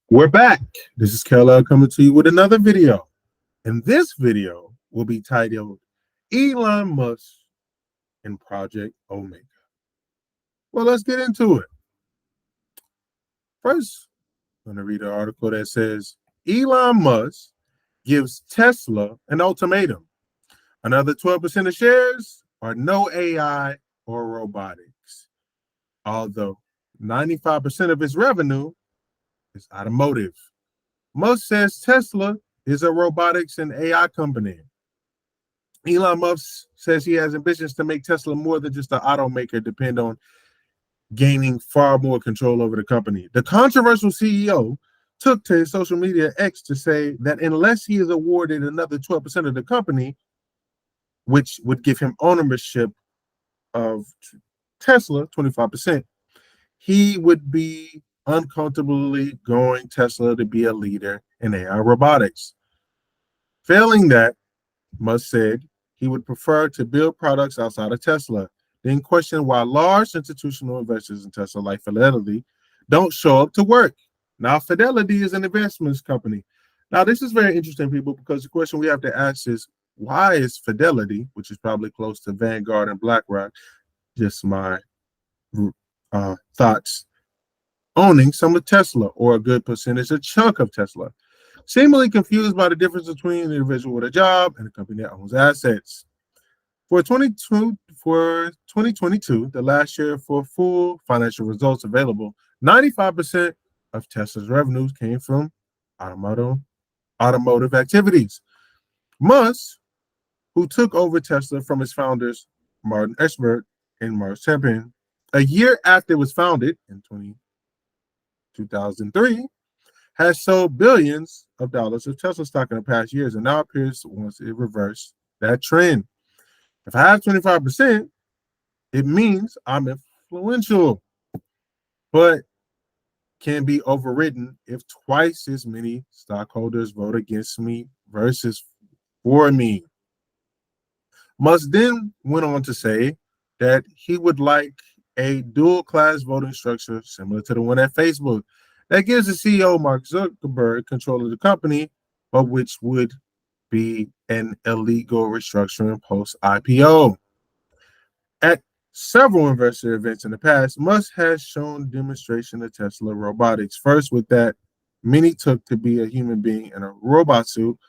We're back. This is Keller coming to you with another video. And this video will be titled Elon Musk and Project Omega. Well, let's get into it. First, I'm going to read an article that says Elon Musk gives Tesla an ultimatum. Another 12% of shares are no AI or robotics. Although 95% of its revenue is automotive. Musk says Tesla is a robotics and AI company. Elon Musk says he has ambitions to make Tesla more than just an automaker, depend on gaining far more control over the company. The controversial CEO took to his social media X to say that unless he is awarded another 12% of the company, which would give him ownership of Tesla, 25%, he would be uncomfortably going Tesla to be a leader in AI robotics. Failing that, Musk said he would prefer to build products outside of Tesla, then questioned why large institutional investors in Tesla like Fidelity don't show up to work. Now, Fidelity is an investments company. Now, this is very interesting, people, because the question we have to ask is, why is Fidelity, which is probably close to Vanguard and BlackRock, just my thoughts, owning some of Tesla or a good percentage, a chunk of Tesla? Seemingly confused by the difference between an individual with a job and a company that owns assets. For 2022, the last year for full financial results available, 95% of Tesla's revenues came from automotive activities. Musk, who took over Tesla from its founders, Martin Eschberg and Mark Chapin, a year after it was founded in 2003, has sold billions of dollars of Tesla stock in the past years and now appears wants to reverse that trend. If I have 25%, it means I'm influential, but can be overridden if twice as many stockholders vote against me versus for me. Musk then went on to say that he would like a dual-class voting structure similar to the one at Facebook that gives the CEO, Mark Zuckerberg, control of the company, but which would be an illegal restructuring post-IPO. At several investor events in the past, Musk has shown demonstration of Tesla robotics. First with that many took to be a human being in a robot suit,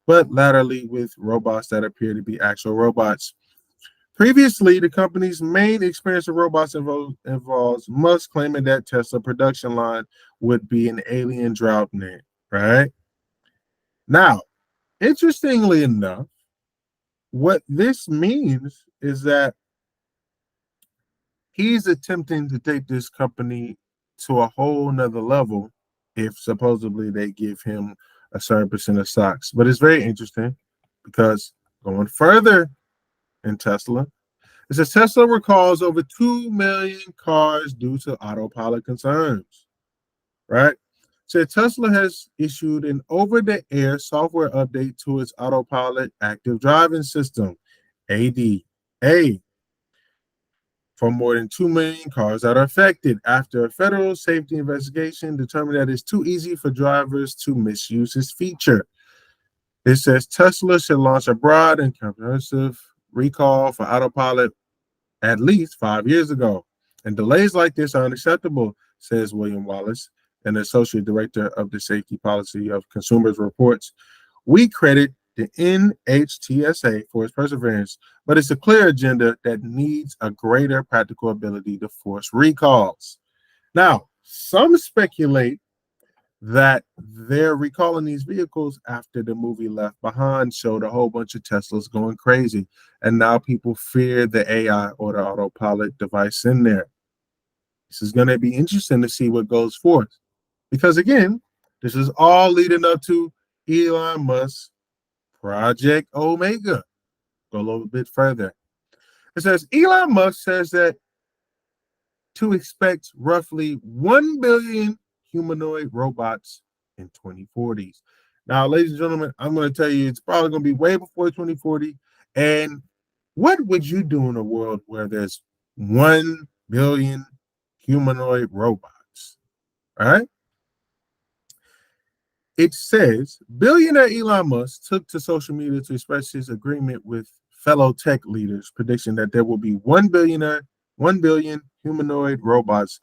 but latterly with robots that appear to be actual robots. Previously, the company's main experience with robots involves Musk claiming that Tesla production line would be an alien drought net, right? Now, interestingly enough, what this means is that he's attempting to take this company to a whole nother level if supposedly they give him a certain percent of stocks. But it's very interesting because going further in Tesla, it says Tesla recalls over 2 million cars due to autopilot concerns, right? So Tesla has issued an over-the-air software update to its autopilot active driving system, ADA, for more than 2 million cars that are affected after a federal safety investigation determined that it's too easy for drivers to misuse this feature. It says Tesla should launch a broad and comprehensive recall for autopilot at least 5 years ago. And delays like this are unacceptable, says William Wallace, an associate director of the safety policy of consumers reports. We credit the NHTSA for its perseverance, but it's a clear agenda that needs a greater practical ability to force recalls. Now, some speculate that they're recalling these vehicles after the movie Left Behind showed a whole bunch of Teslas going crazy, and now people fear the AI or the autopilot device in there. This is going to be interesting to see what goes forth, because again, this is all leading up to Elon Musk Project Omega. Go a little bit further. It says Elon Musk says that to expect roughly 1 billion humanoid robots in 2040s. Now, ladies and gentlemen, I'm going to tell you it's probably going to be way before 2040. And what would you do in a world where there's 1 billion humanoid robots? All right. It says billionaire Elon Musk took to social media to express his agreement with fellow tech leaders, prediction that there will be 1 billion humanoid robots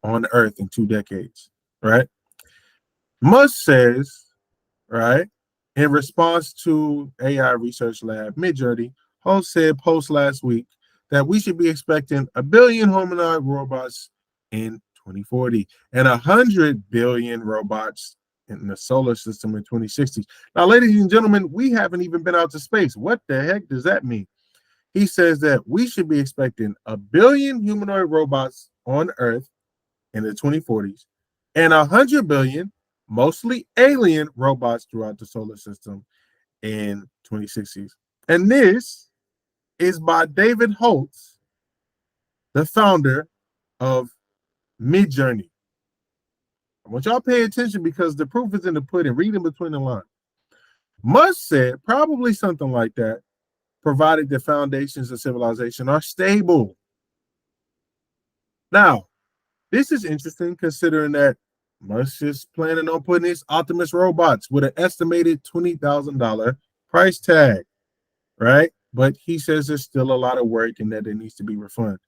on Earth in 2 decades. Right? Musk says, right, in response to AI research lab Midjourney, host said post last week that we should be expecting 1 billion humanoid robots in 2040 and 100 billion robots in the solar system in 2060. Now, ladies and gentlemen, we haven't even been out to space. What the heck does that mean? He says that we should be expecting 1 billion humanoid robots on Earth in the 2040s and 100 billion, mostly alien robots throughout the solar system in 2060s. And this is by David Holtz, the founder of Midjourney. I want y'all to pay attention because the proof is in the pudding. Read in between the lines. Musk said probably something like that, provided the foundations of civilization are stable. Now, this is interesting considering that Musk is planning on putting his Optimus robots with an estimated $20,000 price tag, right? But he says there's still a lot of work and that it needs to be refined.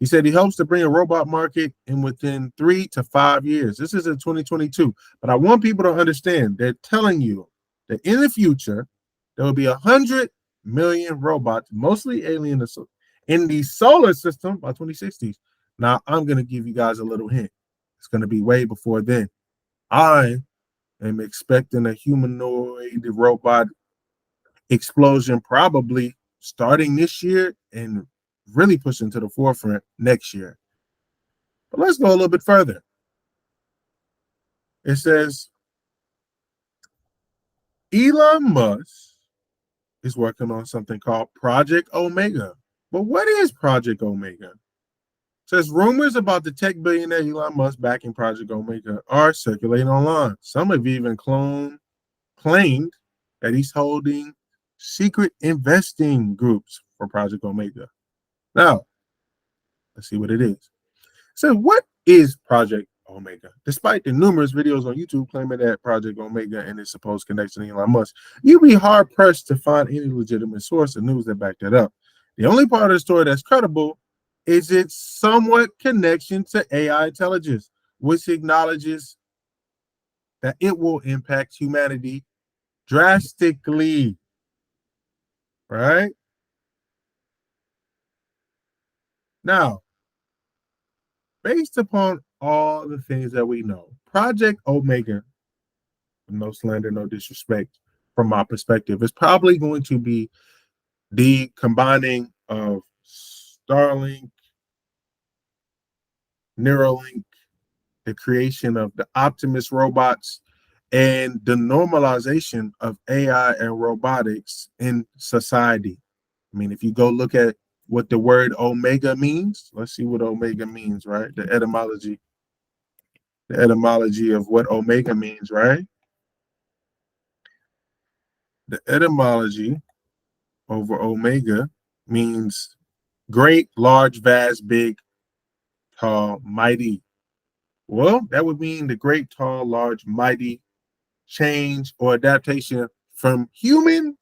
He said he hopes to bring a robot market in within 3 to 5 years. This is in 2022. But I want people to understand they're telling you that in the future, there will be 100 million robots, mostly alien, in the solar system by 2060s. Now, I'm going to give you guys a little hint. It's going to be way before then. I am expecting a humanoid robot explosion probably starting this year and really pushing to the forefront next year. But let's go a little bit further. It says Elon Musk is working on something called Project Omega. But what is Project Omega? It says rumors about the tech billionaire Elon Musk backing Project Omega are circulating online. Some have even claimed that he's holding secret investing groups for Project Omega. Now, let's see what it is. So, what is Project Omega? Despite the numerous videos on YouTube claiming that Project Omega and its supposed connection to Elon Musk, you'd be hard pressed to find any legitimate source of news that back that up. The only part of the story that's credible is its somewhat connection to AI intelligence, which acknowledges that it will impact humanity drastically. Right? Now, based upon all the things that we know, Project Omega, no slander, no disrespect, from my perspective, is probably going to be the combining of Starlink, Neuralink, the creation of the Optimus robots, and the normalization of AI and robotics in society. I mean, if you go look at what the word Omega means, let's see what Omega means, right? The etymology of what Omega means, right? The etymology over Omega means great, large, vast, big, tall, mighty. Well, that would mean the great, tall, large, mighty change or adaptation from human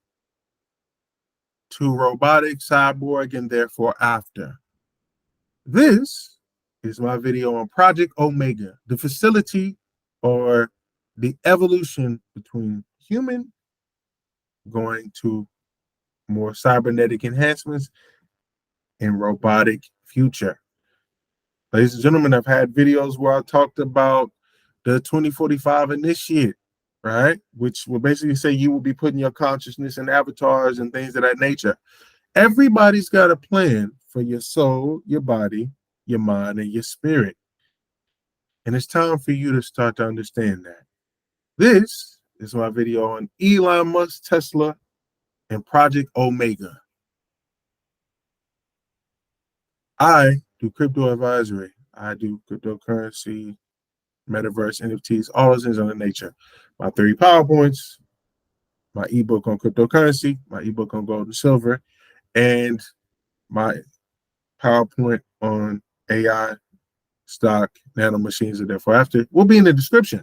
to robotic, cyborg, and therefore after. This is my video on Project Omega, the facility or the evolution between human going to more cybernetic enhancements and robotic future. Ladies and gentlemen, I've had videos where I talked about the 2045 initiate, right? Which will basically say you will be putting your consciousness in avatars and things of that nature. Everybody's got a plan for your soul, your body, your mind, and your spirit. And it's time for you to start to understand that. This is my video on Elon Musk, Tesla, and Project Omega. I do crypto advisory. I do cryptocurrency, metaverse, NFTs, all those things of that nature. My 30 PowerPoints, my ebook on cryptocurrency, my ebook on gold and silver, and my PowerPoint on AI, stock, nano machines, and therefore after will be in the description.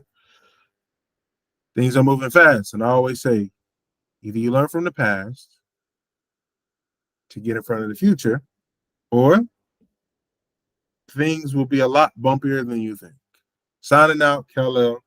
Things are moving fast. And I always say, either you learn from the past to get in front of the future, or things will be a lot bumpier than you think. Signing out, Kal-El.